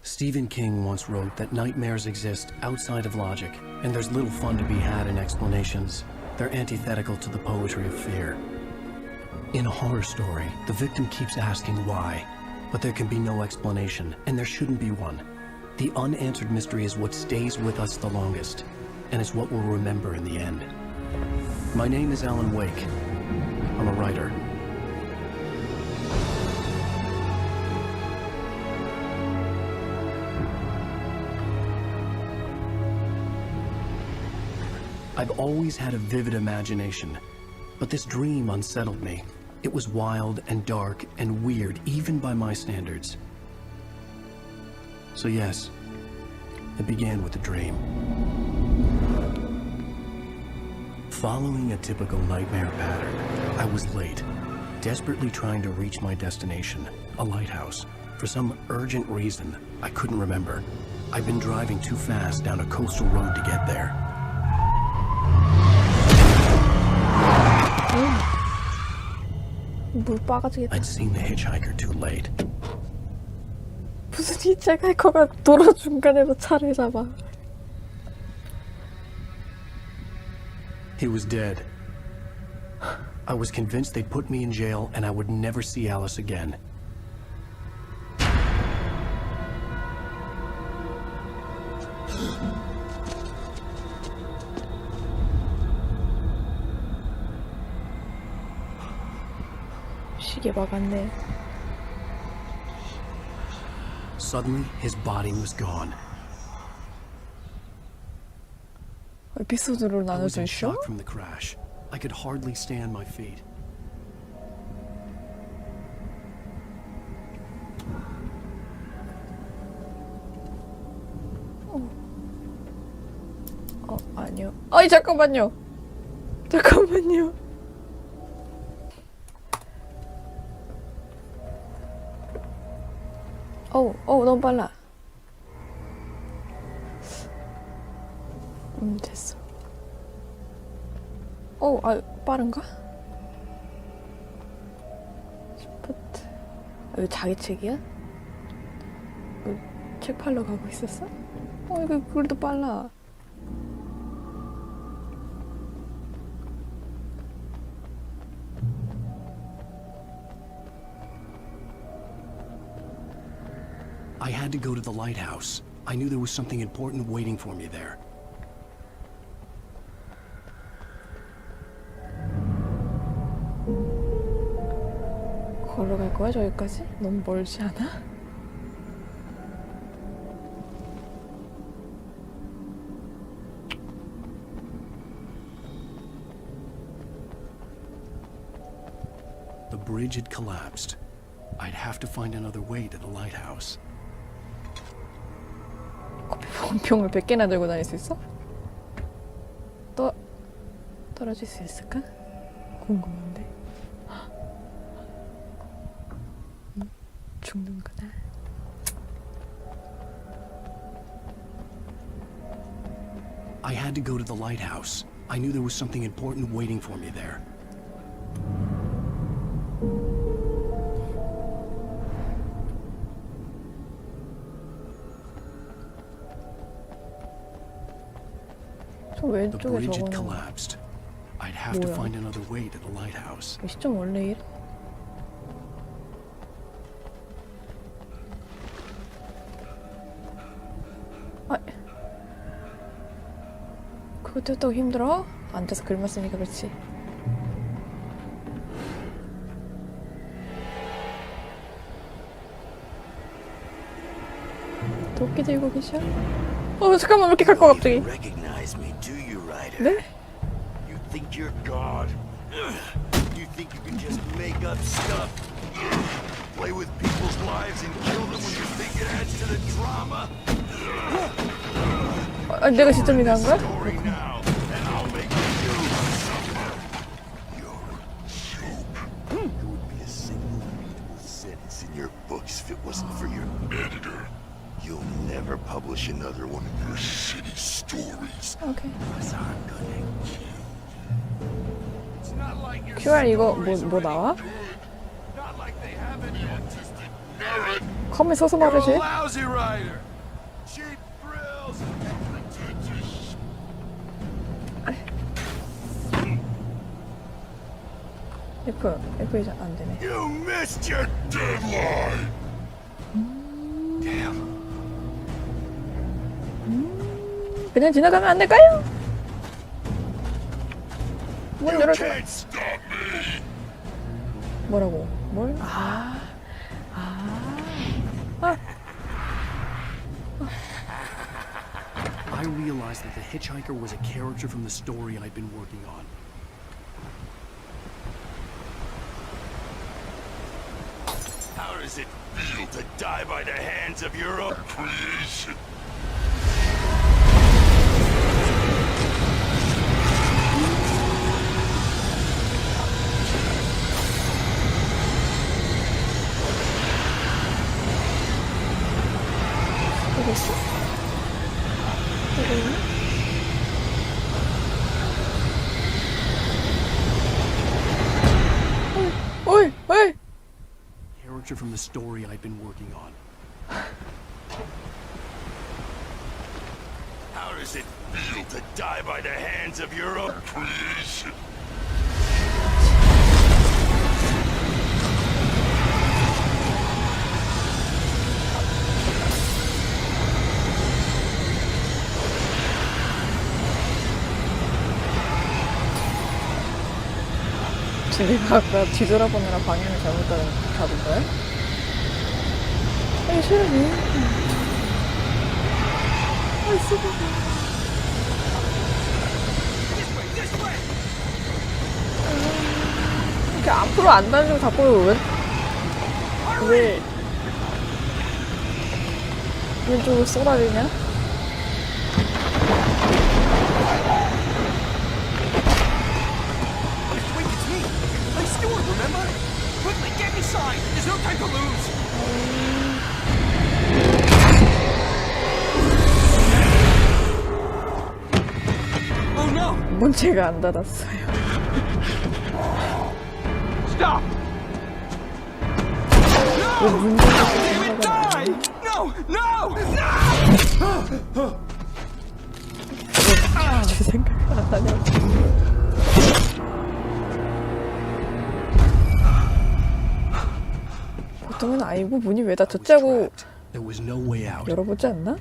Stephen King once wrote that nightmares exist outside of logic, and there's little fun to be had in explanations. They're antithetical to the poetry of fear. In a horror story, the victim keeps asking why, but there can be no explanation, and there shouldn't be one. The unanswered mystery is what stays with us the longest, and it's what we'll remember in the end. My name is Alan Wake. I'm a writer. I've always had a vivid imagination, but this dream unsettled me. It was wild and dark and weird, even by my standards. So yes, it began with a dream. Following a typical nightmare pattern, I was late, desperately trying to reach my destination, a lighthouse. For some urgent reason, I couldn't remember. I'd been driving too fast down a coastal road to get there. 물 빠가지겠다. I'd seen the hitchhiker too late. 무슨 히치하이커가 도로 중간에서 차를 잡아. He was dead. I was convinced they'd put me in jail and I would never see Alice again. 시계 막았네. Suddenly, his body was gone. 에피소드로 I was 나눠져 in 있어? shock from the crash. I could hardly stay on my feet. 아니요. 아니 잠깐만요. 잠깐만요. 너무 빨라. 됐어. 빠른가? 스포트. 이거 자기 책이야? 책 팔러 가고 있었어? 이거 그래도 빨라. I had to go to the lighthouse. I knew there was something important waiting for me there. 걸어갈 거야 저기까지? 너무 멀지 않아? The bridge had collapsed. I'd have to find another way to the lighthouse. 커피 병을 100개나 들고 다닐 수 있어? 떨어질 수 있을까? 궁금한데. 죽는구나. I had to go to the lighthouse. I knew there was something important waiting for me there. 저 The 왼쪽에 bridge had 저거는 collapsed. I'd have to 뭐야? find another way to the lighthouse. 시점 원래 이래? 그거 뛰었다고 힘들어? 앉아서 글만 쓰니까 그렇지. 도끼 들고 계셔? 잠깐만 왜 이렇게 갈 거 갑자기? 네? You think you're God? You think you can just make up stuff? Play with people's lives and kill them when you think it adds to the drama? 내가 직접 일한 거야? Story now, and I'll make you suffer. You're a joke. There would be a single readable sentence in your books if it wasn't for your editor. You'll never publish another one of your shitty stories. 오케이. Because I'm gonna kill you. It's not like your QR 이거 뭐 나와? not like they have any autistic narrative. 가만히 서서 말하지. lousy rider. Cheap thrills. F 이제 안 되네. You missed your deadline. Damn. 그냥 지나가면 안 될까요? 문 You 열어줘. can't stop me. 뭐라고? 뭘? I realized that the hitchhiker was a character from the story I'd been working on. How does it feel to die by the hands of your own creation? 여기 있어? 여기 있나? 어이! 어이! Character from the story I'd been working on. How does it feel to die by the hands of your own creation? 지네가 아까 뒤돌아보느라 방향을 잘못 잡은 거야? 아이 싫어해. 아이 쓰고. 이렇게 앞으로 안 다니고 자꾸 왜 왼쪽으로 쏘라리냐? 문제가 안 닫았어요. Stop! 왜 문제가 생각을 No! No! 제 생각을 안 하냐? 보통은 아이고 문이 왜 닫혔지 하고 There was no way out. 열어보지 않나?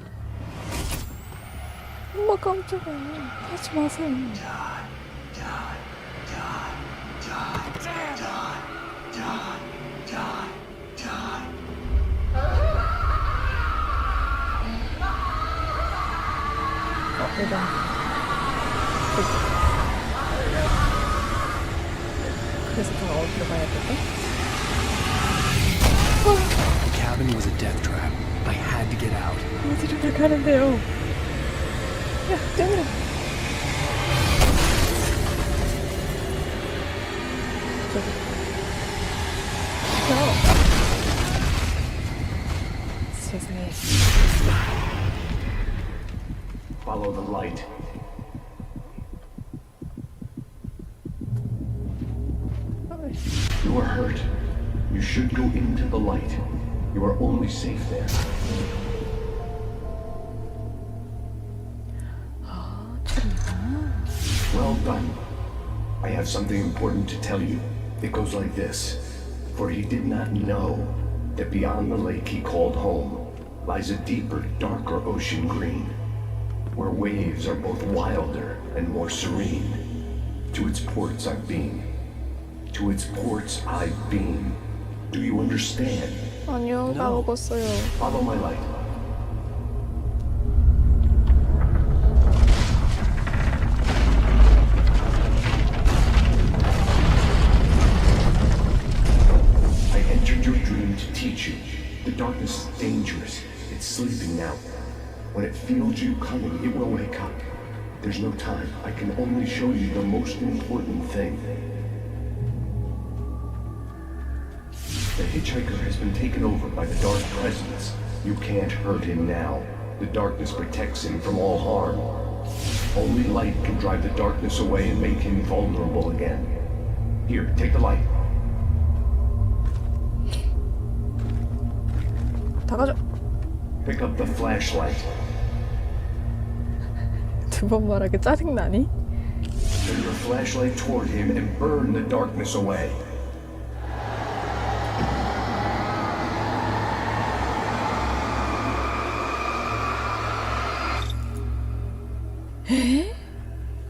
엄마 깜짝아. 하지 마세요. 일단 그래서 좀 어디로 가야 될까? The cabin was a death trap. I had to get out. 어디로 나가는데요? 야, 떼내려. 저기. 세상에. Follow the light. You are hurt. You should go into the light. You are only safe there. Well done. I have something important to tell you. It goes like this. For he did not know that beyond the lake he called home lies a deeper, darker ocean green, where waves are both wilder and more serene. To its ports I've been. To its ports I've been. Do you understand? 아니요, 까먹었어요. Follow my light. I entered your dream to teach you. The darkness is dangerous. It's sleeping now. When it feels you coming, it will wake up. There's no time. I can only show you the most important thing. The hitchhiker has been taken over by the dark presence. You can't hurt him now. The darkness protects him from all harm. Only light can drive the darkness away and make him vulnerable again. Here, take the light. 다 가져. Pick up the flashlight. 두 번 말하기 짜증나니? Turn your flashlight toward him and burn the darkness away.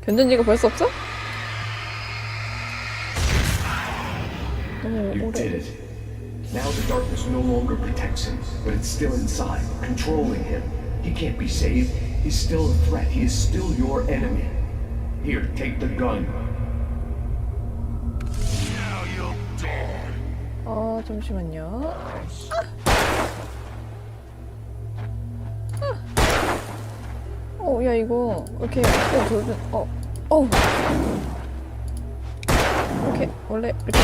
견전지가 벌써 없어? 너무 You 오래. did it. Now the darkness no longer protects him, but it's still inside, controlling him. He can't be saved. He's still a threat. He is still your enemy. Here, take the gun. Now you'll die. 잠시만요. 야 이거 이렇게 이렇게 원래 이렇게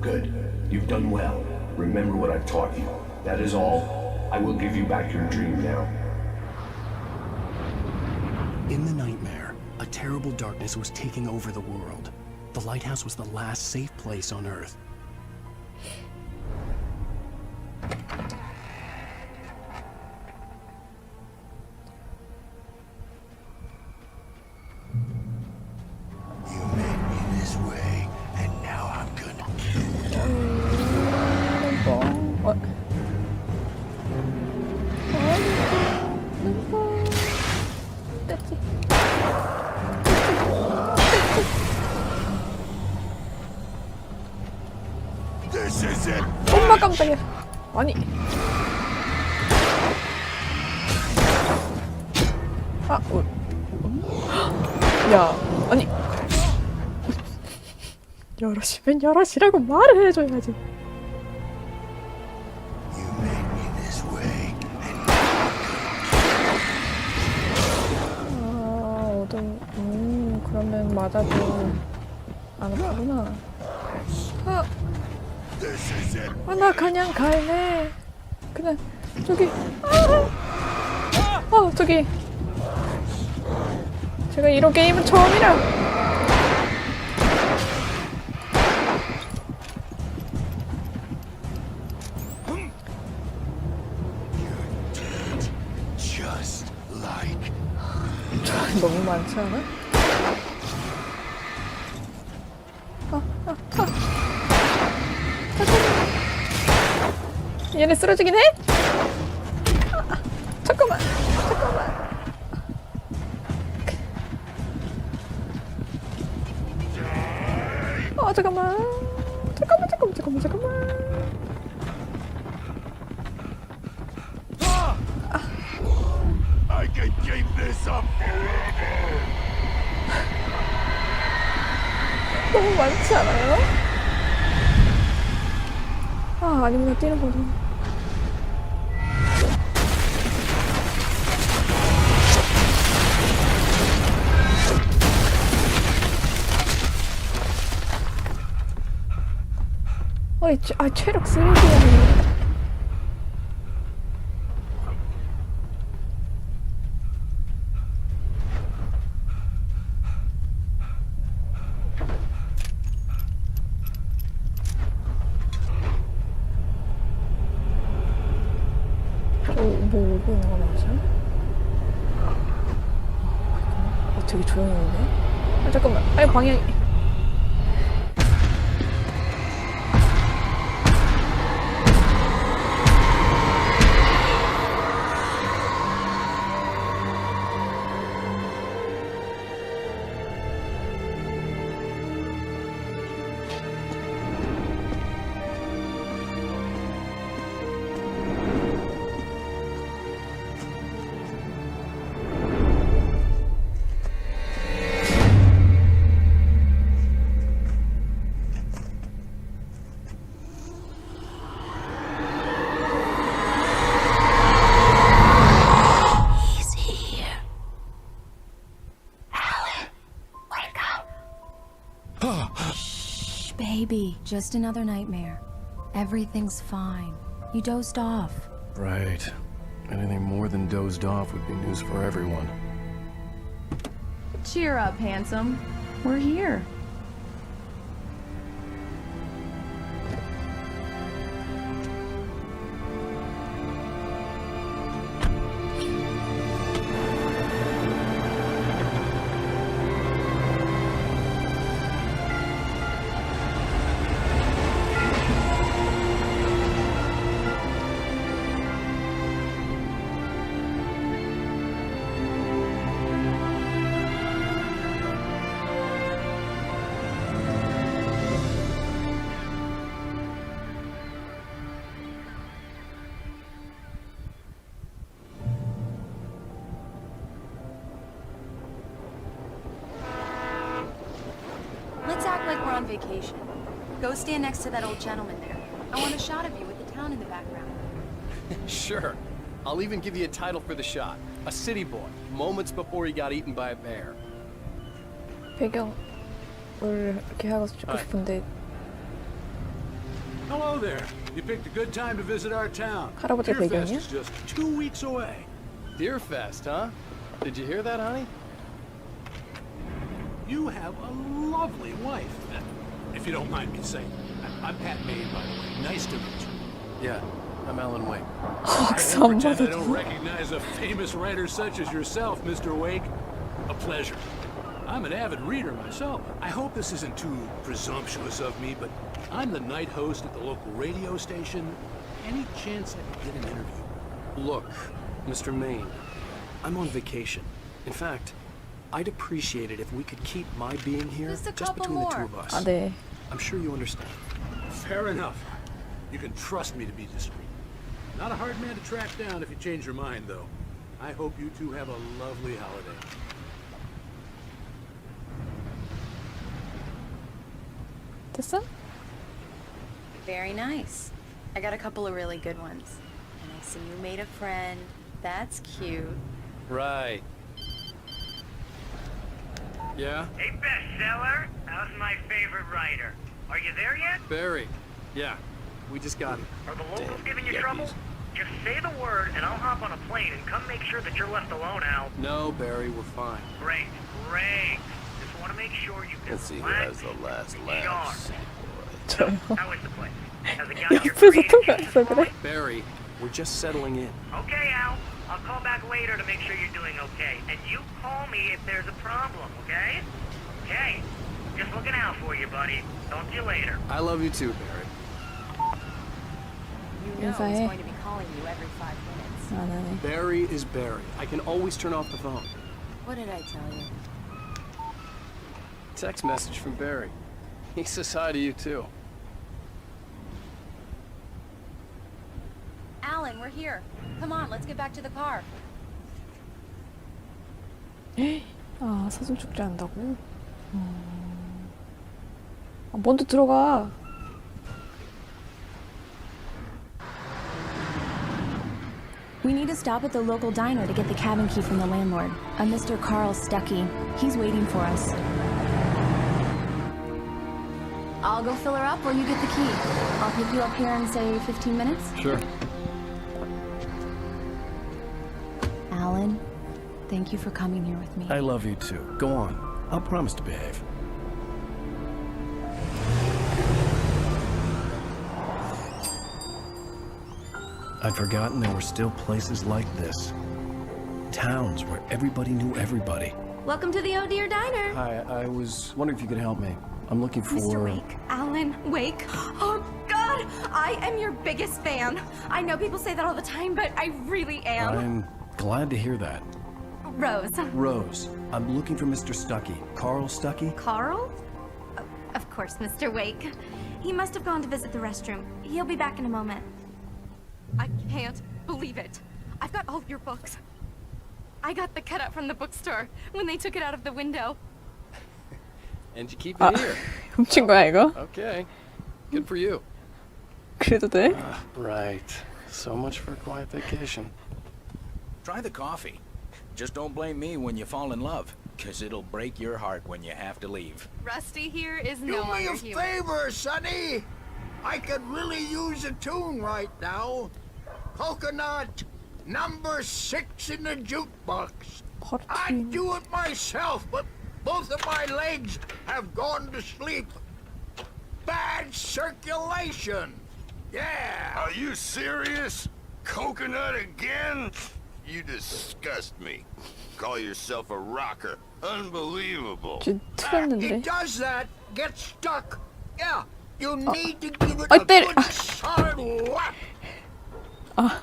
Good. You've done well. Remember what I've taught you. That is all. I will give you back your dream now. In the nightmare, a terrible darkness was taking over the world. The lighthouse was the last safe place on Earth. You made me this way, and now I'm gonna kill you. 됐지. This is it. 엄마 깜짝이야. 아니. 야, 아니. 여럿이면 여럿이라고 말을 해줘야지. You made me this way, and 그러면 맞아도 안 아프구나. this is it. 나 그냥 갈래. 그냥 저기. 저기. 제가 이런 게임은 처음이라. Just like 너무 많지 않아? 얘네 쓰러지긴 해? 잠깐만. 잠깐만. I could keep this up forever. 너무 많지 않아요? 아니면 뛰는 거지. 체력 쓰레기야. 뭐 오고 있는 거 맞아요? 되게 조용한데? 잠깐만. 방향이. Baby, just another nightmare. Everything's fine. You dozed off. Right. Anything more than dozed off would be news for everyone. Cheer up, handsome. We're here. on vacation. Go stand next to that old gentleman there. I want a shot of you with the town in the background. Sure. I'll even give you a title for the shot. A city boy, moments before he got eaten by a bear. 배경을 이렇게 하고 찍고 싶은데 Hello there. You picked a good time to visit our town. 할아버지 Deerfest 배경이야? is just 2 weeks away. Deerfest, huh? Did you hear that, honey? You have a lovely wife. If you don't mind me saying. I'm Pat Maine, by the way. Nice to meet you. Yeah, I'm Alan Wake. 악수 안 Pretend I don't 받아도 recognize a famous writer such as yourself, Mr. Wake. A pleasure. I'm an avid reader myself. I hope this isn't too presumptuous of me, but I'm the night host at the local radio station. Any chance I could get an interview? Look, Mr. Maine, I'm on vacation. In fact, I'd appreciate it if we could keep my being here Just a just couple between the two more. of us. 아 네. I'm sure you understand. Fair enough. You can trust me to be discreet. Not a hard man to track down if you change your mind, though. I hope you two have a lovely holiday. 됐어? Very nice. I got a couple of really good ones. And I see you made a friend. That's cute. Right. Yeah? Hey, bestseller, how's my favorite writer? Are you there yet? Barry. Yeah, we just got him. Are the locals giving you trouble? Just say the word and I'll hop on a plane and come make sure that you're left alone, Al. No, Barry, we're fine. Great, great. Just want to make sure you can Let's see who relax has the last and laugh. charm. 저요. How is the place? Has it got your 옆에서 creative 통화했어 juices 그래? flowing? Barry, we're just settling in. Okay, Al. I'll call back later to make sure you're doing okay. And you call me if there's a problem, okay? Okay. Just looking out for you, buddy. Talk to you later. I love you too, Barry. You know he's 인사해. going to be calling you every 5 minutes. 안 하네. Barry is Barry. I can always turn off the phone. What did I tell you? Text message from Barry. He says hi to you too. Alan, we're here. Come on, let's get back to the car. 아 사전 축제한다고? 아, 먼저 들어가. We need to stop at the local diner to get the cabin key from the landlord, a Mr. Carl Stuckey. He's waiting for us. I'll go fill her up while you get the key. I'll pick you up here in, say, 15 minutes. Sure. Alan, thank you for coming here with me. I love you too. Go on. I'll promise to behave. I'd forgotten there were still places like this. Towns where everybody knew everybody. Welcome to the Oh Dear Diner. Hi, I was wondering if you could help me. I'm looking for... Mr. Wake. Alan Wake. Oh, God. I am your biggest fan. I know people say that all the time, but I really am. I'm glad to hear that. Rose. Rose, I'm looking for Mr. Stuckey. Carl Stuckey? Carl? Of course, Mr. Wake. He must have gone to visit the restroom. He'll be back in a moment. I can't believe it. I've got all of your books. I got the cutout from the bookstore when they took it out of the window. And you keep 아 it here. 훔친 거야 이거? Okay. Good for you. 그래도 돼? Right. So much for a quiet vacation. Try the coffee. Just don't blame me when you fall in love, 'cause it'll break your heart when you have to leave. Rusty here is Do no me longer a human. favor, Sonny. I could really use a tune right now. Coconut, number 6 in the jukebox. I'd 허리 do it myself, but both of my legs have gone to sleep. Bad circulation. Yeah. Are you serious? Coconut again? You disgust me. Call yourself a rocker. Unbelievable. 좀 틀었는데. It does that. Get stuck. Yeah. You need to give it 어, a 때려. good solid whack. 아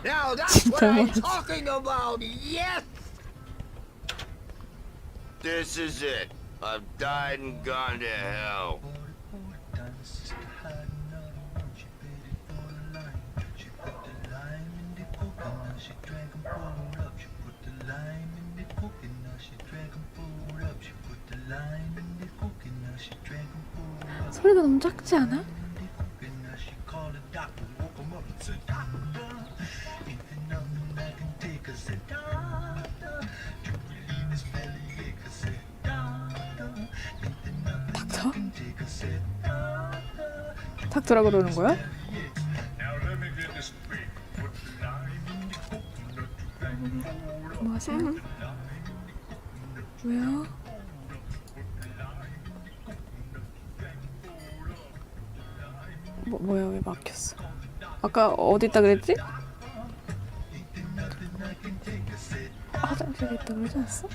Now that's what 진짜 I'm 뭐지? talking about. Yes. This is it. I've died and gone to hell. 소리가 너무 작지 않아? 닥터? 닥터라고 그러는 거야? 뭐 하세요? 왜요? 뭐야 왜 막혔어? 아까 어디 있다 그랬지? 화장실에 있다 그러지 않았어?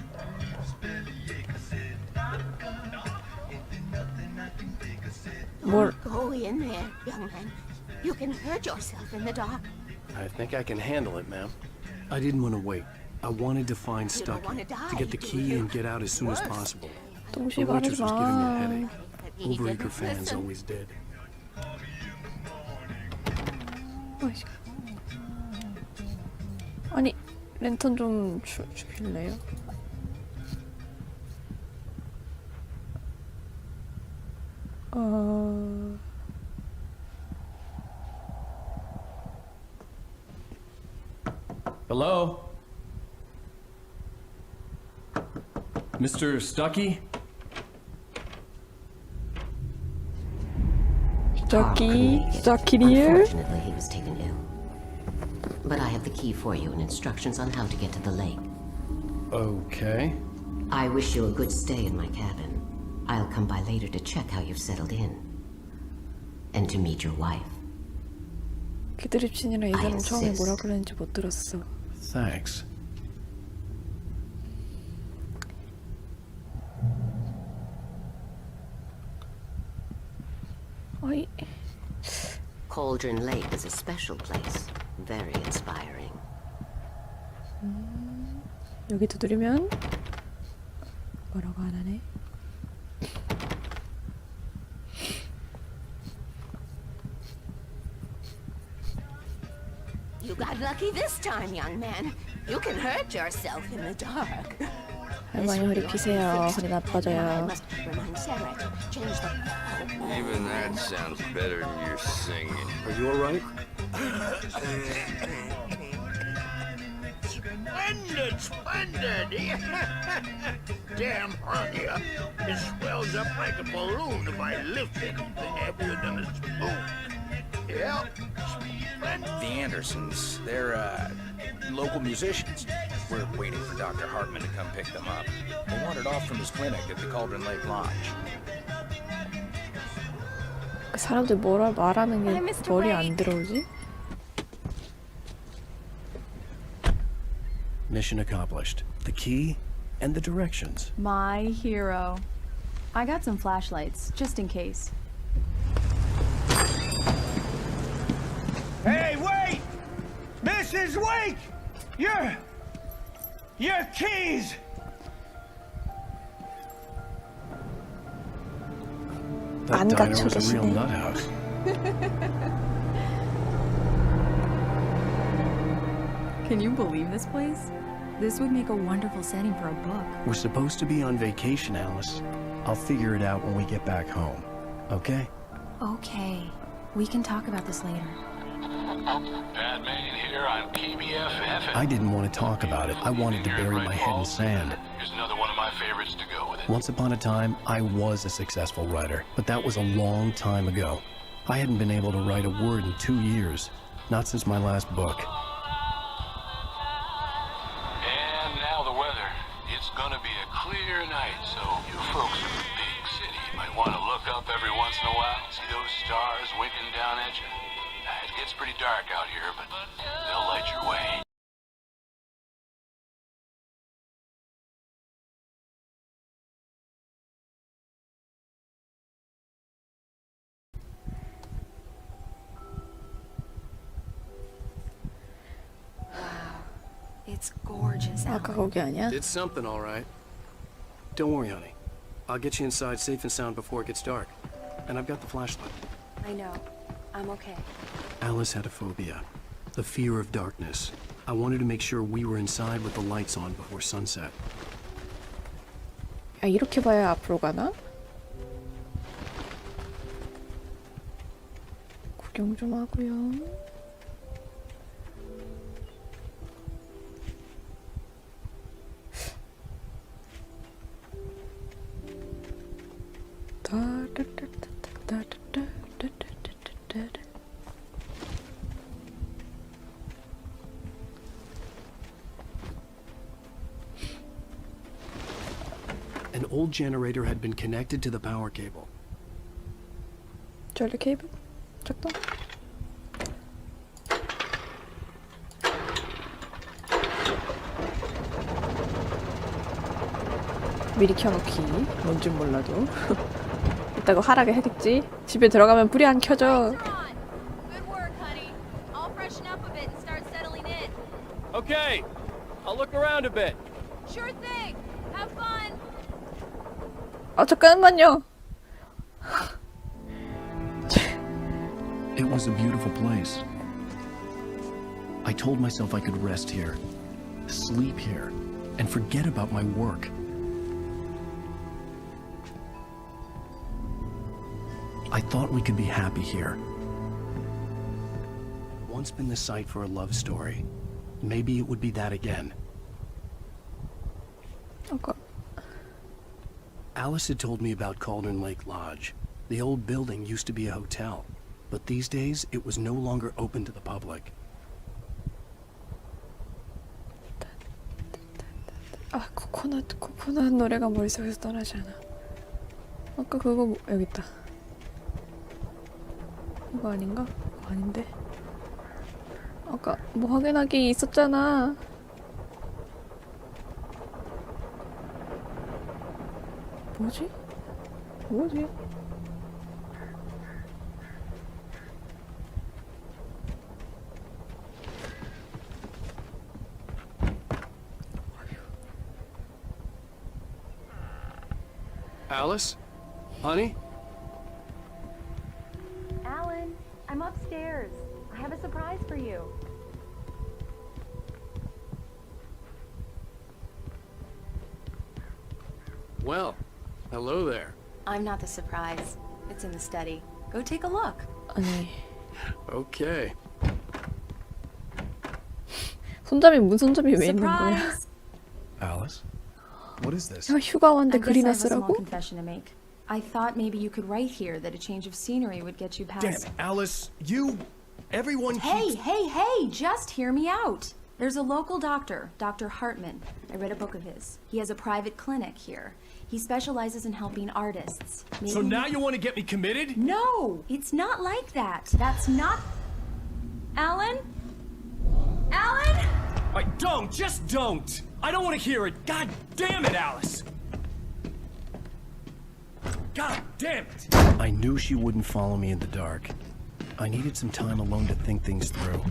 뭘? Go in there, young man. You can hurt yourself in the dark. I think I can handle it, ma'am. I didn't want to wait. I wanted to find You don't Stucky, wanna die, to get the do key you? and get out as soon as possible. The 동시에 waitress 말하지 was giving me a 마. headache. He Overeager didn't fans listen. always did. 어이씨. 아니 랜턴 좀 주실래요? Hello? Mr. Stucky? Stucky Unfortunately, he was taken ill. But I have the key for you and instructions on how to get to the lake. Okay. I wish you a good stay in my cabin. I'll come by later to check how you've settled in. And to meet your wife. 기드립신이랑 이 사람 처음에 뭐라 그랬는지 못 들었어. Thanks. 어이. Cauldron Lake is a special place. Very inspiring. 여기 두드리면 뭐라고 안 하네. You got lucky this time, young man. You can hurt yourself in the dark. 할머니 허리 피세요. 허리 나빠져요. Remind Sarah to change the. Even that sounds better than your singing. Are you alright? Splendid, splendid! Damn hernia. It swells up like a balloon if I lift anything heavier than a spoon. Yeah, splendid. The Andersons, they're, local musicians. We're waiting for Dr. Hartman to come pick them up. They wandered off from his clinic at the Cauldron Lake Lodge. 사람들 뭐라 말하는 게 머리 안 들어오지? Mission accomplished. The key and the directions. My hero. I got some flashlights, just in case. Hey, wait! Mrs. Wake! Your keys! That diner was a real nut house. Can you believe this place? This would make a wonderful setting for a book. We're supposed to be on vacation, Alice. I'll figure it out when we get back home. Okay? Okay. We can talk about this later. Bad man here on PBFF. I didn't want to talk about it. I wanted to bury my head in sand. Here's another one of my favorites to go with it. Once upon a time, I was a successful writer, but that was a long time ago. I hadn't been able to write a word in 2 years. Not since my last book. And now the weather. It's gonna be a clear night, so you folks in the big city might want to look up every once in a while, see those stars winking down at you. It gets pretty dark out here, but they'll light your way. It's gorgeous out. 아까 거기 아니야? Did something all right. Don't worry, honey. I'll get you inside safe and sound before it gets dark. And I've got the flashlight. I know. I'm okay. Alice had a phobia. The fear of darkness. I wanted to make sure we were inside with the lights on before sunset. 야, 이렇게 봐야 앞으로 가나? 구경 좀 하고요. An old generator had been connected to the power cable. 전류 케이블 작동. 미리 켜놓기. 뭔진 몰라도. 이따가 하라게 하겠지. 집에 들어가면 불이 안 켜져. Okay, I'll look around a bit. Sure thing. Have fun. 아 잠깐만요. It was a beautiful place. I told myself I could rest here, sleep here, and forget about my work. I thought we could be happy here. Once been the site for a love story. Maybe it would be that again. Okay. Alice had told me about Cauldron Lake Lodge. The old building used to be a hotel, but these days it was no longer open to the public. 아, 코코넛 노래가 머릿속에서 떠나지 않아. 아까 그거 여기 있다. 이거 아닌가? 이거 아닌데. 아까 뭐 확인하기 있었잖아. 뭐지? 뭐지? Alice? Honey? Alan, I'm upstairs. I have a surprise for you. Well, hello there. I'm not the surprise. It's in the study. Go take a look. 아니. Okay. 손잡이 문 손잡이 왜 있는 거야? Surprise! Alice? What is this? 야, 휴가 왔는데 I guess I 글이나 have a small 쓰라고? confession to make. I thought maybe you could write here that a change of scenery would get you past. Damn it, Alice, everyone Hey, hey, just hear me out. There's a local doctor, Dr. Hartman. I read a book of his. He has a private clinic here. He specializes in helping artists. So now you want to get me committed? No, it's not like that. That's not... Alan? Alan? Just don't! I don't want to hear it! God damn it, Alice! God damn it! I knew she wouldn't follow me in the dark. I needed some time alone to think things through.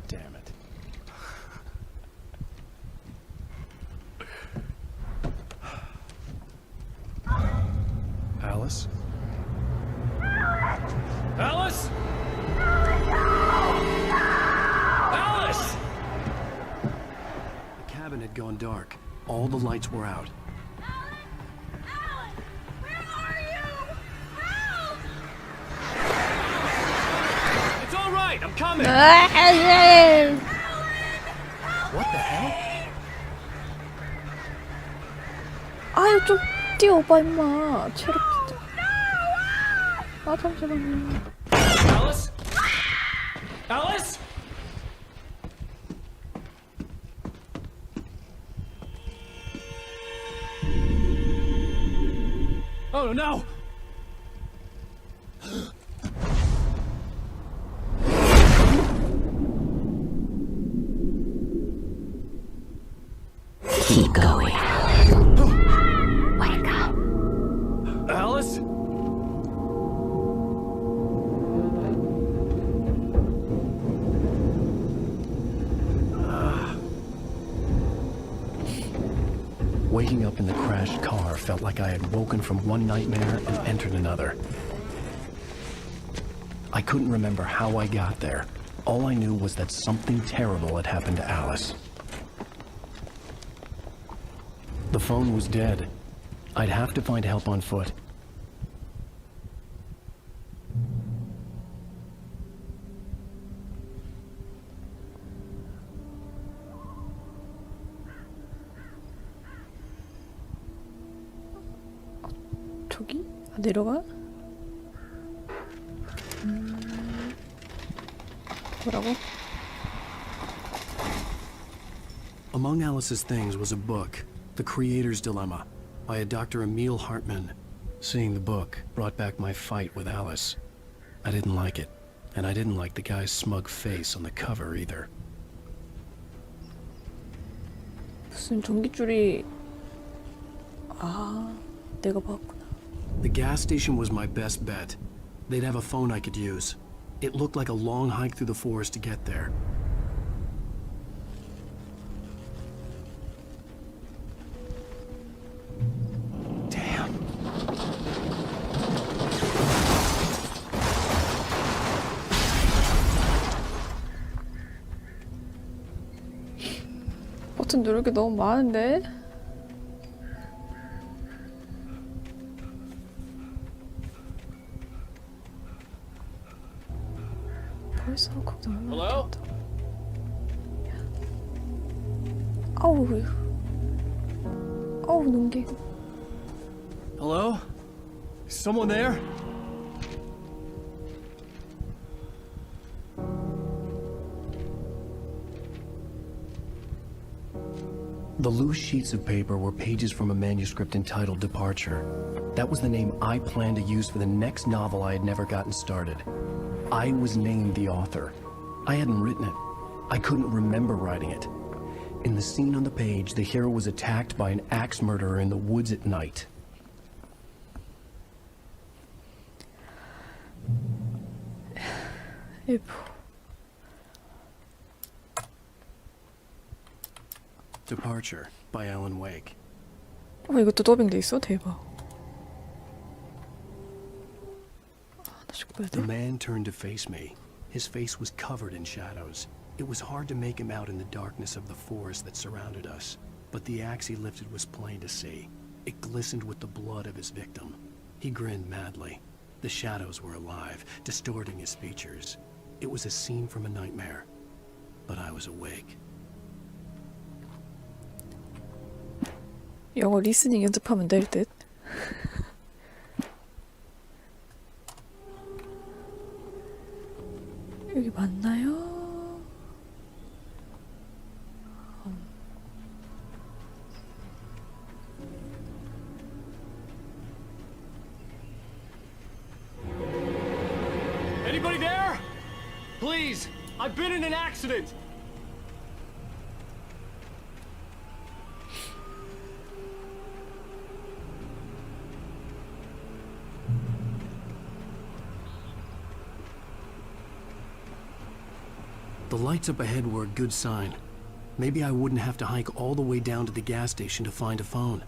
Damn it. Alice? Alice? Alice! The cabin had gone dark. All the lights were out. It's all right, I'm coming! What the hell? 아유 좀 뛰어봐 임마. 체력 진짜. 아 잠시만요. Alice? Alice? Oh no! Keep going. Wake up. Alice? Waking up in the crashed car felt like I had woken from one nightmare and entered another. I couldn't remember how I got there. All I knew was that something terrible had happened to Alice. The phone was dead. I'd have to find help on foot. 저기? 내려가? 뭐라고? Among Alice's things was a book, The Creator's Dilemma, by a Dr. Emil Hartman. Seeing the book brought back my fight with Alice. I didn't like it, and I didn't like the guy's smug face on the cover either. 무슨 전깃줄이... 내가 봤구나. The gas station was my best bet. They'd have a phone I could use. It looked like a long hike through the forest to get there. Damn. 버튼 누를 게 너무 많은데? 벌써 걱정 안 Hello? 아우 눈게. Hello? Is someone there? The loose sheets of paper were pages from a manuscript entitled Departure. That was the name I planned to use for the next novel I had never gotten started. I was named the author. I hadn't written it. I couldn't remember writing it. In the scene on the page, the hero was attacked by an axe murderer in the woods at night. Departure by Alan Wake. 이것도 더빙돼 있어? 대박. The man turned to face me. His face was covered in shadows. It was hard to make him out in the darkness of the forest that surrounded us, but the axe he lifted was plain to see. It glistened with the blood of his victim. He grinned madly. The shadows were alive, distorting his features. It was a scene from a nightmare, but I was awake. 영어 리스닝 연습하면 될 듯. 여기 맞나요? Anybody there? Please, I've been in an accident. The lights up ahead were a good sign. Maybe I wouldn't have to hike all the way down to the gas station to find a phone.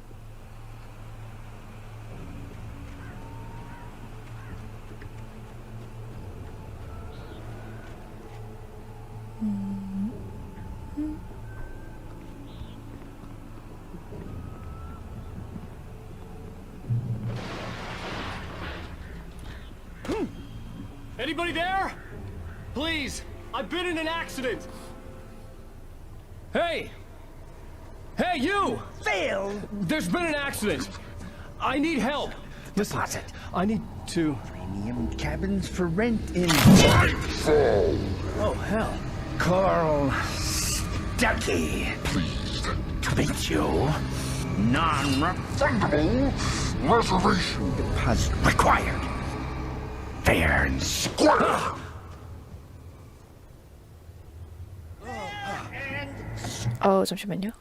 Anybody there? Please, I've been in an accident. Hey! Hey, you! Phil! There's been an accident. I need help. Listen, Deposit. I need to... Premium cabins for rent in... Oh, hell. Carl Stuckey. Pleased to meet you. Non-refundable reservation deposit required. Fair and square. 잠시만요.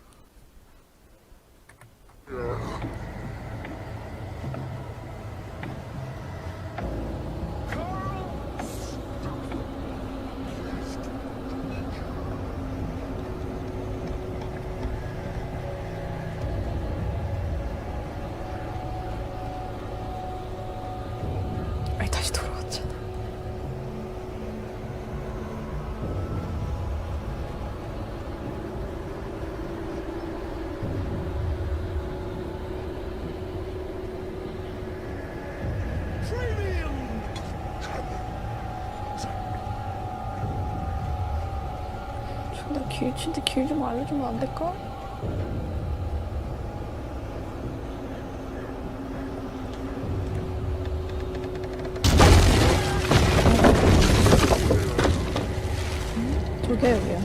진짜 길 좀 알려주면 안 될까? 저게 여기야.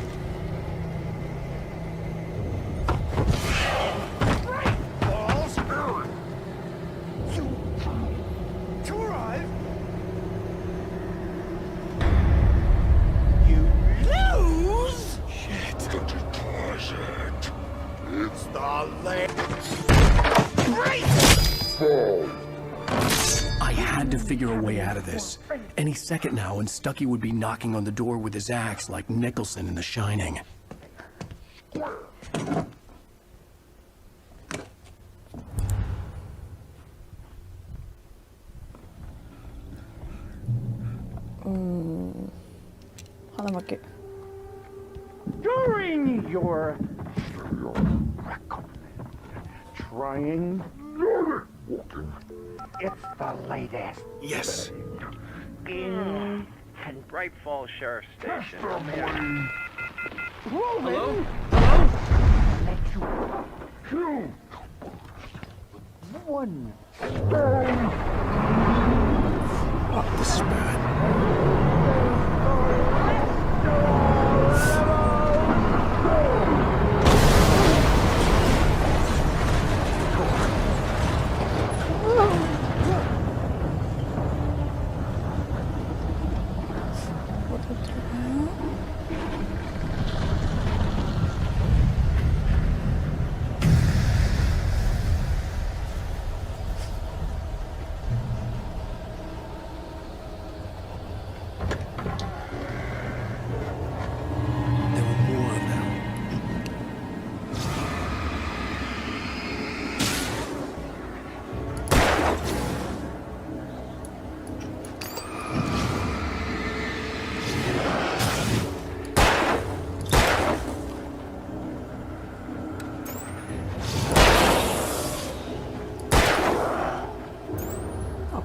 I had to figure a way out of this. Any second now, and Stucky would be knocking on the door with his axe like Nicholson in The Shining. 하나밖에. During your trying it's the latest. Yes. In Bright Falls Sheriff Station. Hello? Two. One. Oh, this is bad.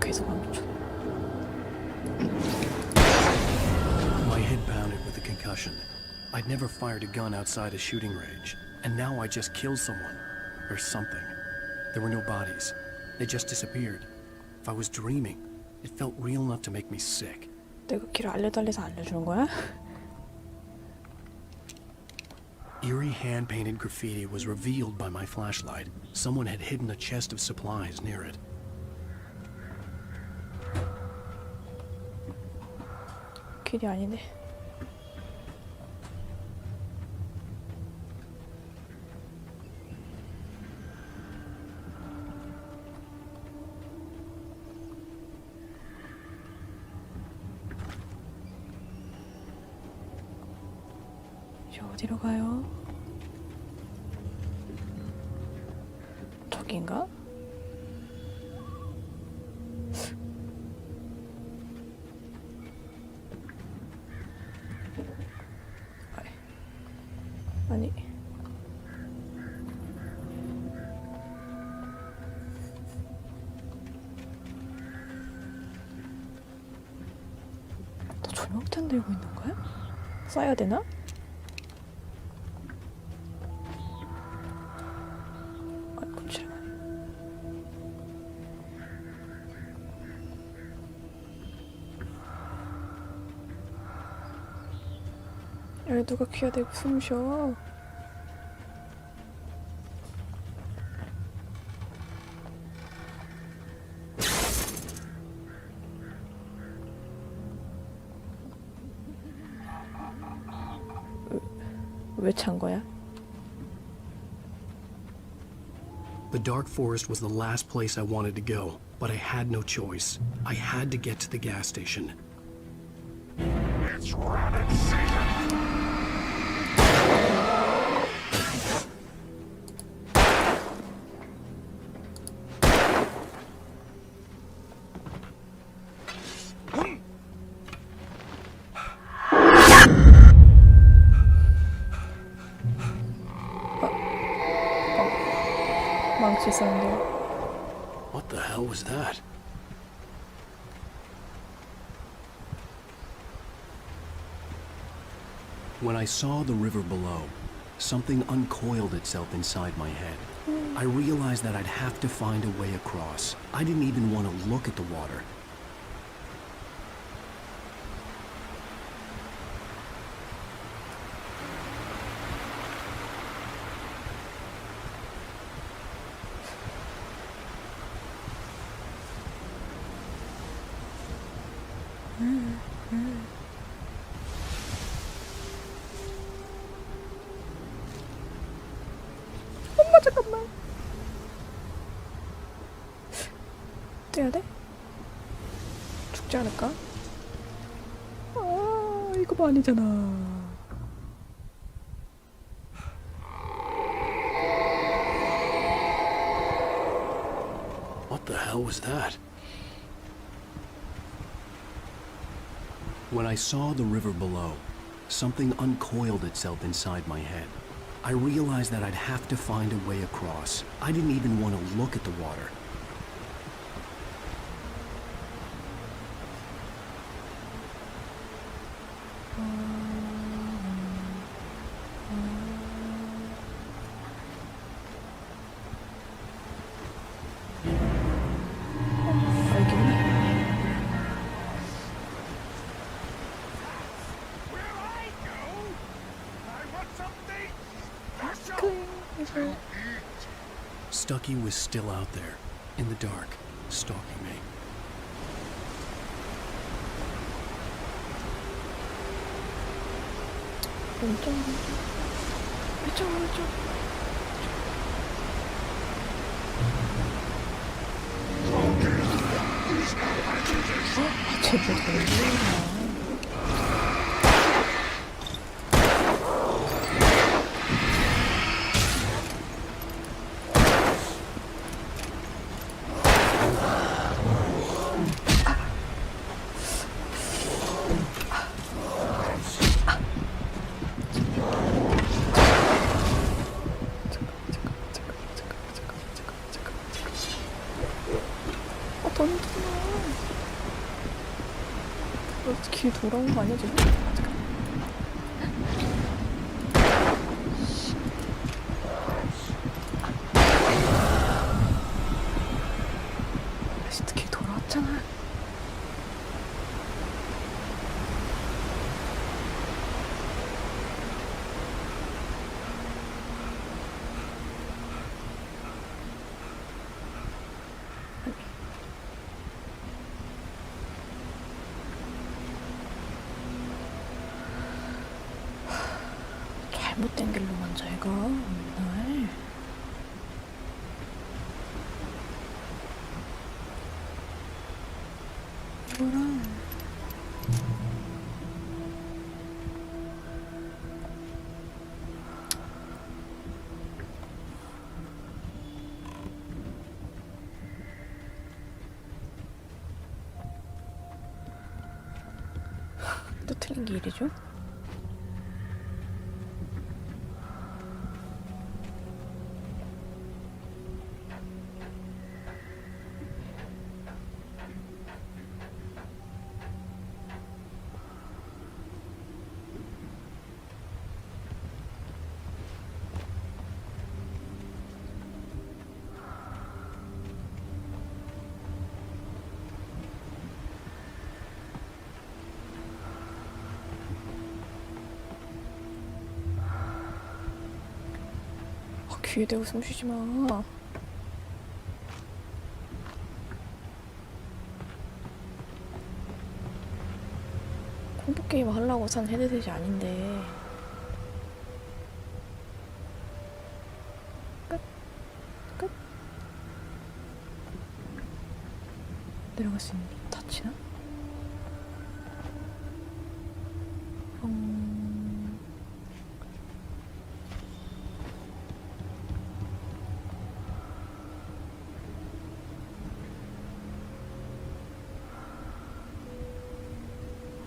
계속 안 줘. My head pounded with a concussion. I'd never fired a gun outside a shooting range, and now I just killed someone. Or something. There were no bodies. They just disappeared. If I was dreaming, it felt real enough to make me sick. 내가 길을 알려달래서 알려주는 거야? Eerie hand-painted graffiti was revealed by my flashlight. Someone had hidden a chest of supplies near it. 길이 아니네. 이제 어디로 가요? 저긴가? 아니 너 조명탄 들고 있는 거야? 쏴야 되나? 아이고 지랄. 야 누가 귀가 대고 숨 쉬어. 왜 찬 거야? The dark forest was the last place I wanted to go, but I had no choice. I had to get to the gas station. It's rabbit season. 망치 사운드. What the hell was that? When I saw the river below, something uncoiled itself inside my head. I realized that I'd have to find a way across. I didn't even want to look at the water. 엄마 잠깐만. 떼야 돼? 죽지 않을까? 아 이거 아니잖아. What the hell was that? When I saw the river below, something uncoiled itself inside my head. I realized that I'd have to find a way across. I didn't even want to look at the water. Stucky was still out there, in the dark, stalking me. 왼쪽. 제발 던지나. 길 돌아온 거 아니야 지금? 진짜 길 돌아왔잖아. 잘못된 길로만 잘 가, 맨날. 이거랑 또 틀린 게 일이죠? 귀에 대고 숨 쉬지 마. 공포 게임 하려고 산 헤드셋이 아닌데. 끝. 내려갈 수 있니? 다치나?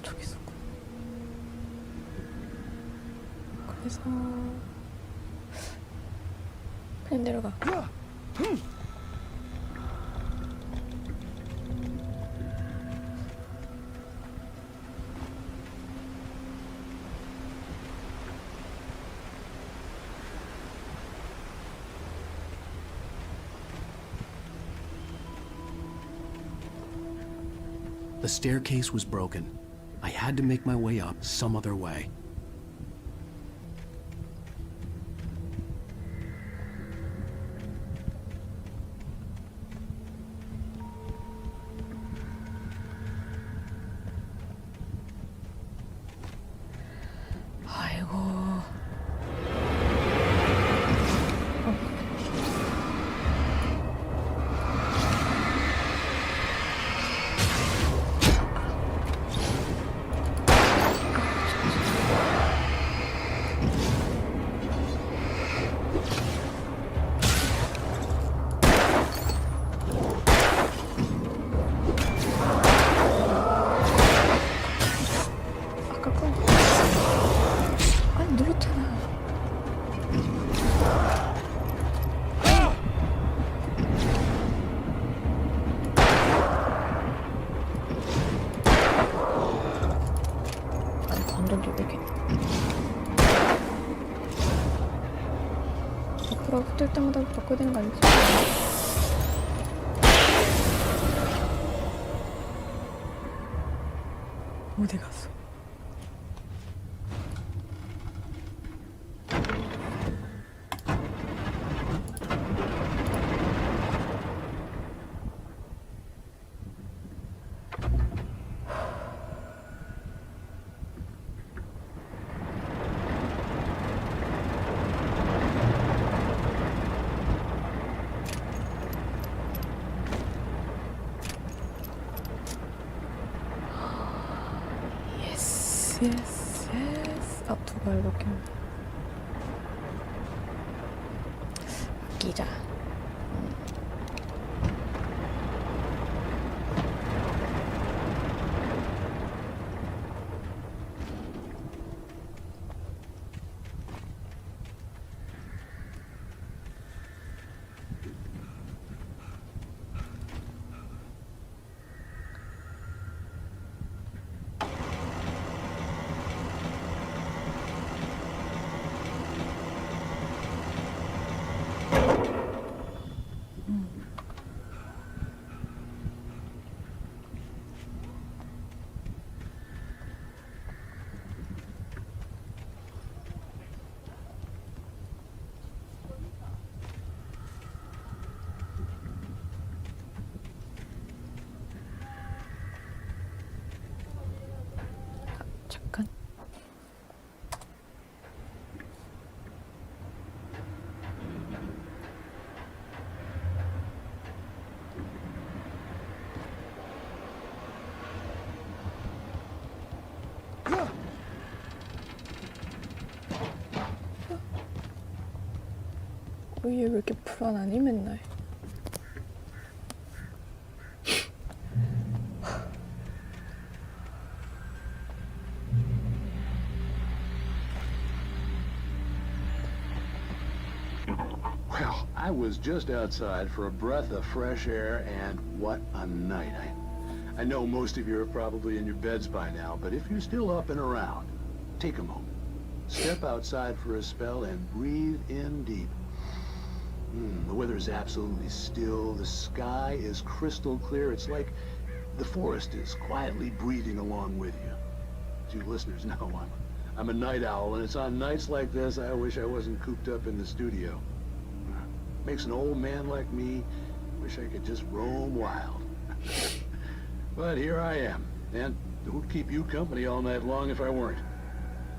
저기 있었고. 그래서 그냥 내려가. The staircase was broken. I had to make my way up some other way. 아이고. 붙을 때마다 바꿔야 되는 거 아니지? 어디 갔어? 예스. 아, 두 발밖에 아끼자. 잠깐. 얘 왜 이렇게 불안하니 맨날? Well, I was just outside for a breath of fresh air, and what a night. I know most of you are probably in your beds by now, but if you're still up and around, take a moment. Step outside for a spell and breathe in deep. The weather is absolutely still. The sky is crystal clear. It's like the forest is quietly breathing along with you. As you listeners know, I'm a night owl, and it's on nights like this I wish I wasn't cooped up in the studio. Makes an old man like me wish I could just roam wild. But here I am, and who'd keep you company all night long if I weren't?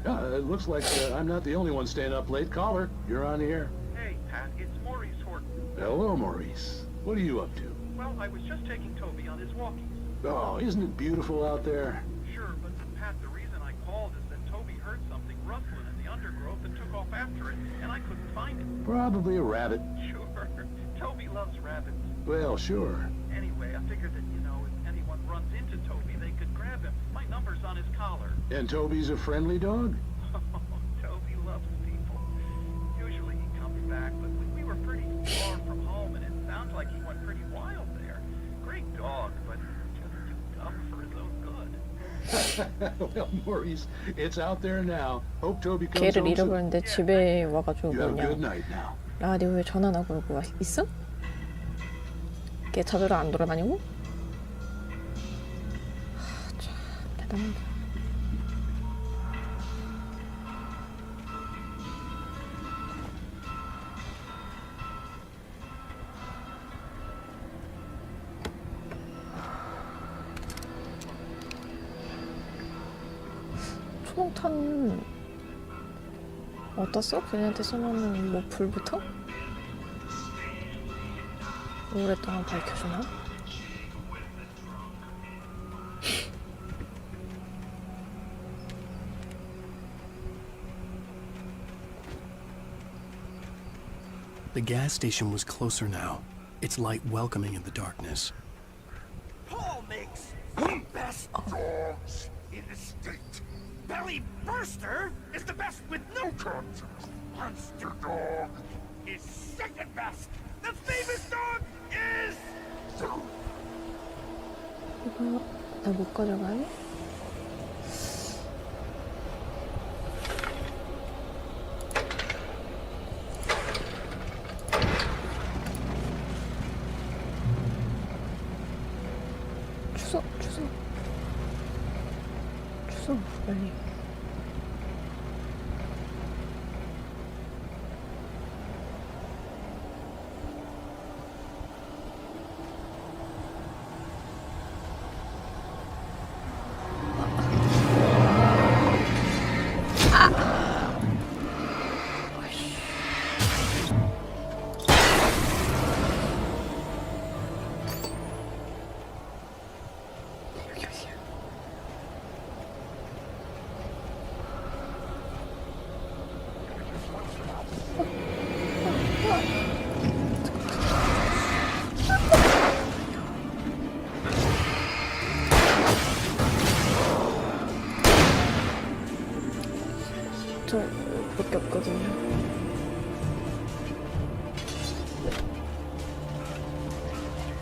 It looks like I'm not the only one staying up late. Caller, you're on the air. Hey, Pat, it's Maurice Horton. Hello, Maurice. What are you up to? Well, I was just taking Toby on his walkies. Oh, isn't it beautiful out there? Sure, but Pat, the reason I called is that Toby heard something rustling in the undergrowth and took off after it, and I couldn't find it. Probably a rabbit. Sure. Toby loves rabbits. Well, sure. Anyway, I figured that, if anyone runs into Toby, they could grab him. My number's on his collar. And Toby's a friendly dog? Toby loves people. Usually he comes back, but we were pretty far from home, and it sounds like he went pretty wild there. Great dog, but just too dumb for his own good. Well, Maurice, it's out there now. Hope Toby comes 걔를 home soon. 잃어버렸는데 집에 와가지고 You have a 뭐냐. good night now. 아, 네 왜 전화 안 하고 있어? 걔 찾으러 안 돌아다니고? 간단하게. 초동탄 어디다 써? 걔네한테 써놓는 뭐 불부터? 오랫동안 밝혀주나? The gas station was closer now, its light welcoming in the darkness. Paul makes the best dogs in the state. Belly Burster is the best with no contest. Monster Dog is second best. The famous dog is... 이거 나 못 가져가네? 주소 빨리. 저밖에 없거든요.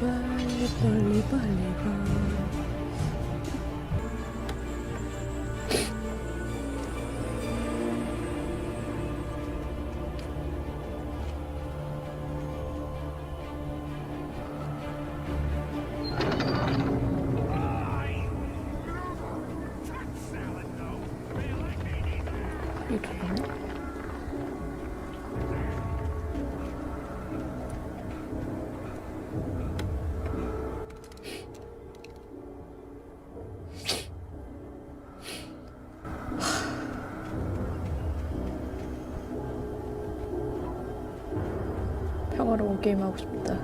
빨리 가. 평화로운 게임 하고 싶다.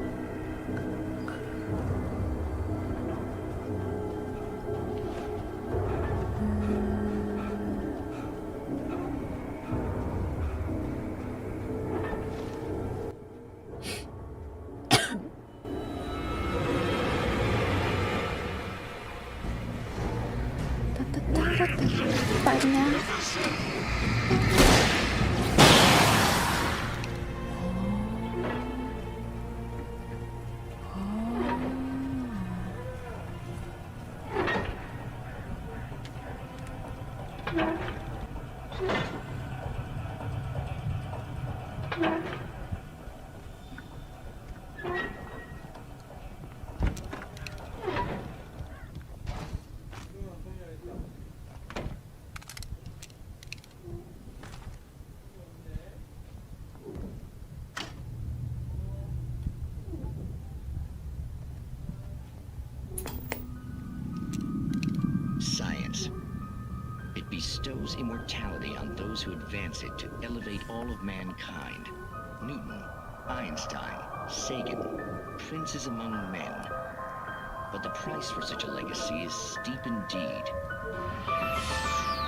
Science. It bestows immortality on those who advance it to elevate all of mankind. Newton, Einstein, Sagan, princes among men. But the price for such a legacy is steep indeed.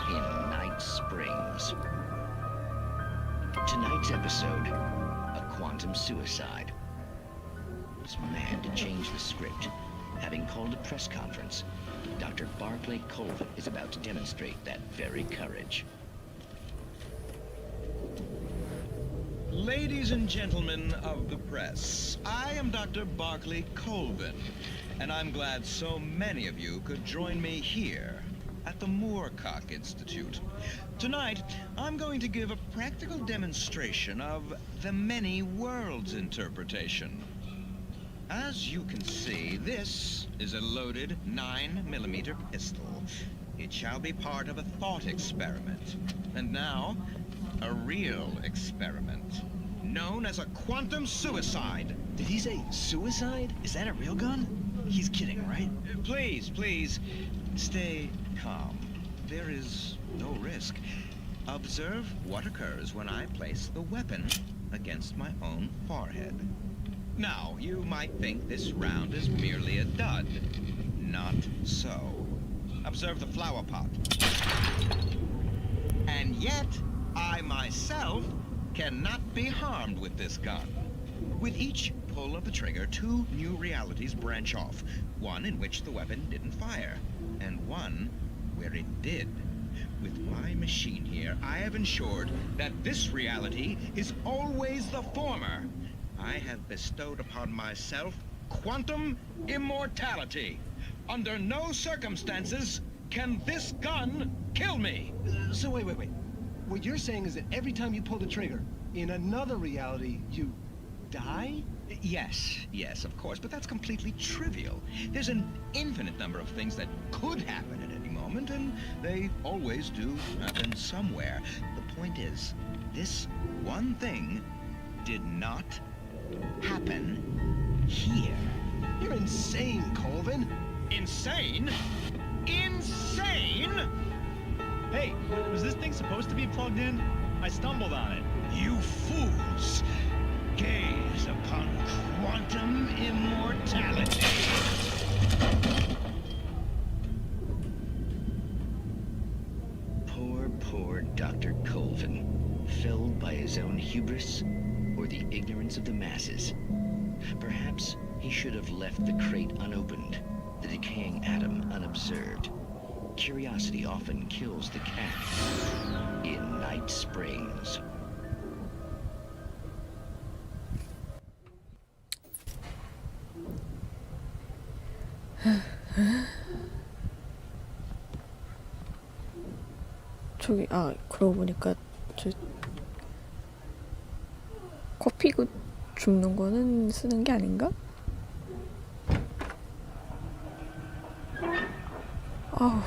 In Night Springs. Tonight's episode, a quantum suicide. Was mad to change the script. Having called a press conference, Dr. Barclay Colvin is about to demonstrate that very courage. Ladies and gentlemen of the press, I am Dr. Barclay Colvin, and I'm glad so many of you could join me here at the Moorcock Institute. Tonight, I'm going to give a practical demonstration of the many worlds interpretation. As you can see, this is a loaded 9mm pistol. It shall be part of a thought experiment. And now, a real experiment. Known as a quantum suicide. Did he say suicide? Is that a real gun? He's kidding, right? Please, please, stay calm. There is no risk. Observe what occurs when I place the weapon against my own forehead. Now, you might think this round is merely a dud. Not so. Observe the flower pot. And yet, I myself cannot be harmed with this gun. With each pull of the trigger, 2 new realities branch off. One in which the weapon didn't fire, and one where it did. With my machine here, I have ensured that this reality is always the former. I have bestowed upon myself quantum immortality. Under no circumstances can this gun kill me. So wait. What you're saying is that every time you pull the trigger, in another reality, you die? Yes, of course, but that's completely trivial. There's an infinite number of things that could happen at any moment, and they always do happen somewhere. The point is, this one thing did not happen here. You're insane, Colvin. Insane? Insane? Hey, was this thing supposed to be plugged in? I stumbled on it. You fools! Gaze upon quantum immortality. Poor Dr. Colvin, felled by his own hubris or the ignorance of the masses. Perhaps he should have left the crate unopened, the decaying atom unobserved. Curiosity often kills the cat in Night Springs. 저기 그러고 보니까 저 커피 줍는 거는 쓰는 게 아닌가? 아우.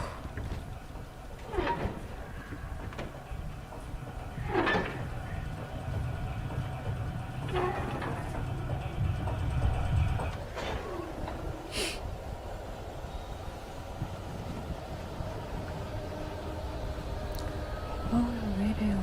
왜 이래요?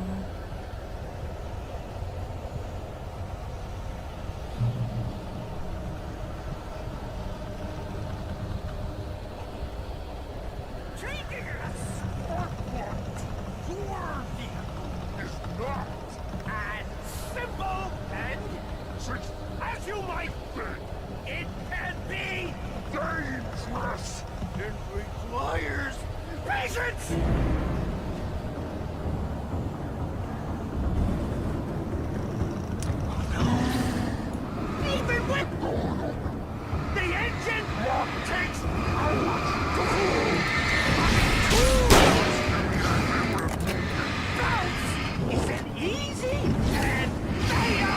As you might think, it can be dangerous. It requires patience. Even with the engine takes hours to cool. Bounce isn't easy and fail.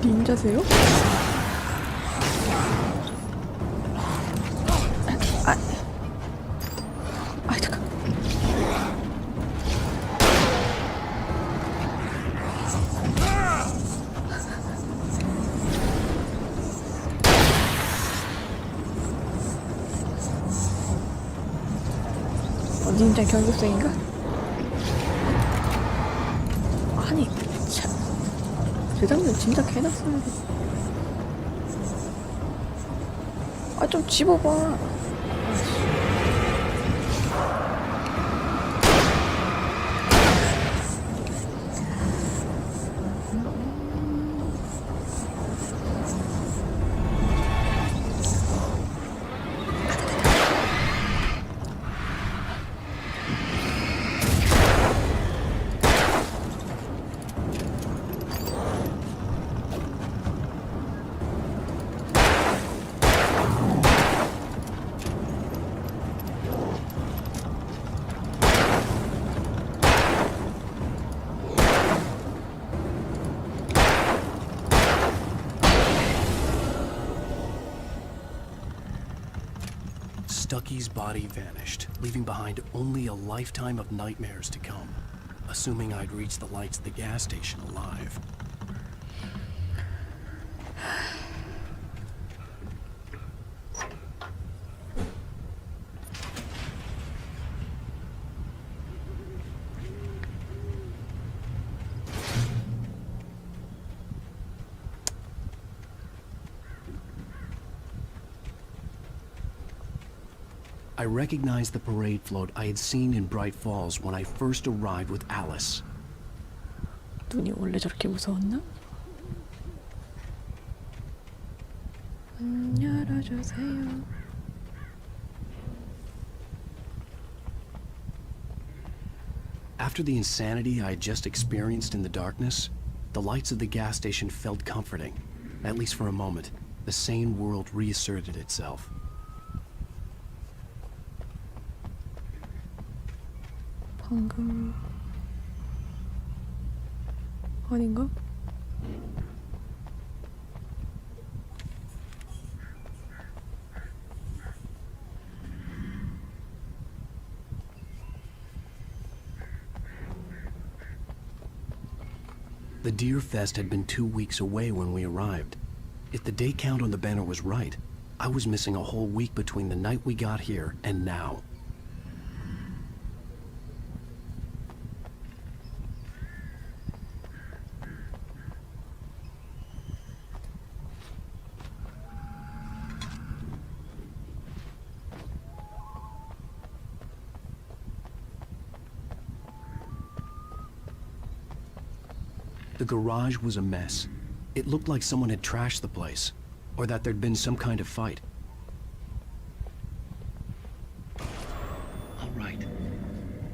닌자세요? 잠깐. 닌자 경직성인가? 아니, 참. 그 장면 짐작해놨어야 돼. 좀 집어봐. Stucky's body vanished, leaving behind only a lifetime of nightmares to come, assuming I'd reached the lights at the gas station alive. I recognized the parade float I had seen in Bright Falls when I first arrived with Alice. 눈이 원래 저렇게 무서웠나? 열어주세요. After the insanity I had just experienced in the darkness, the lights of the gas station felt comforting, at least for a moment. The sane world reasserted itself. 방금 아닌가? The Deer Fest had been 2 weeks away when we arrived. If the day count on the banner was right, I was missing a whole week between the night we got here and now. The garage was a mess. It looked like someone had trashed the place, or that there'd been some kind of fight. All right.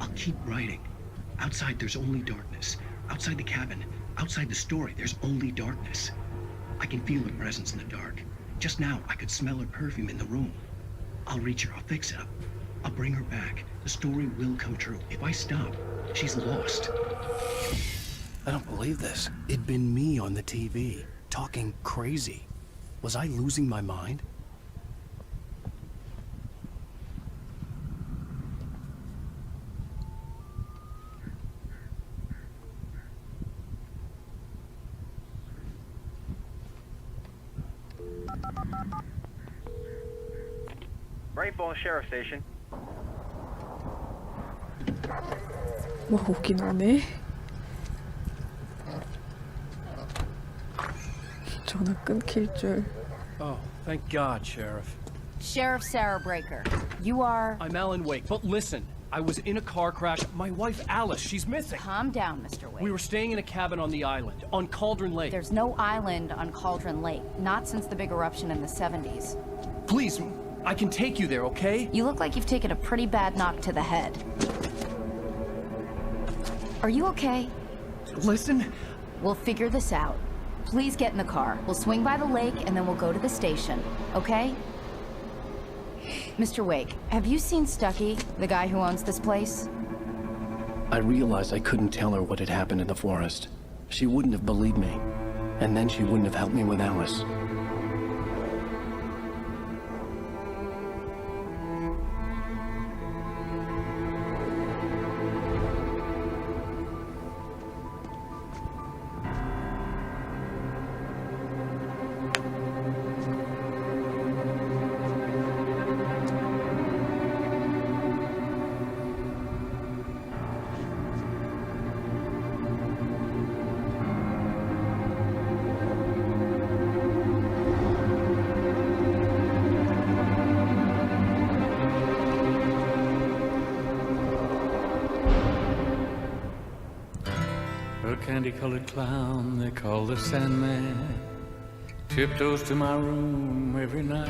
I'll keep writing. Outside, there's only darkness. Outside the cabin, outside the story, there's only darkness. I can feel her presence in the dark. Just now, I could smell her perfume in the room. I'll reach her. I'll fix it. I'll bring her back. The story will come true. If I stop, she's lost. I don't believe this. It'd been me on the TV, talking crazy. Was I losing my mind? Bright Falls Sheriff Station. 와, 오긴 오네. 전화 끊길 줄. Oh, thank God, Sheriff. Sheriff Sarah Breaker. You are... I'm Alan Wake, but listen. I was in a car crash. My wife, Alice, she's missing. Calm down, Mr. Wake. We were staying in a cabin on the island, on Cauldron Lake. There's no island on Cauldron Lake. Not since the big eruption in the 70s. Please, I can take you there, okay? You look like you've taken a pretty bad knock to the head. Are you okay? Listen. We'll figure this out. Please get in the car. We'll swing by the lake and then we'll go to the station, okay? Mr. Wake, have you seen Stucky, the guy who owns this place? I realized I couldn't tell her what had happened in the forest. She wouldn't have believed me. And then she wouldn't have helped me with Alice. A candy-colored clown they call the Sandman tiptoes to my room every night.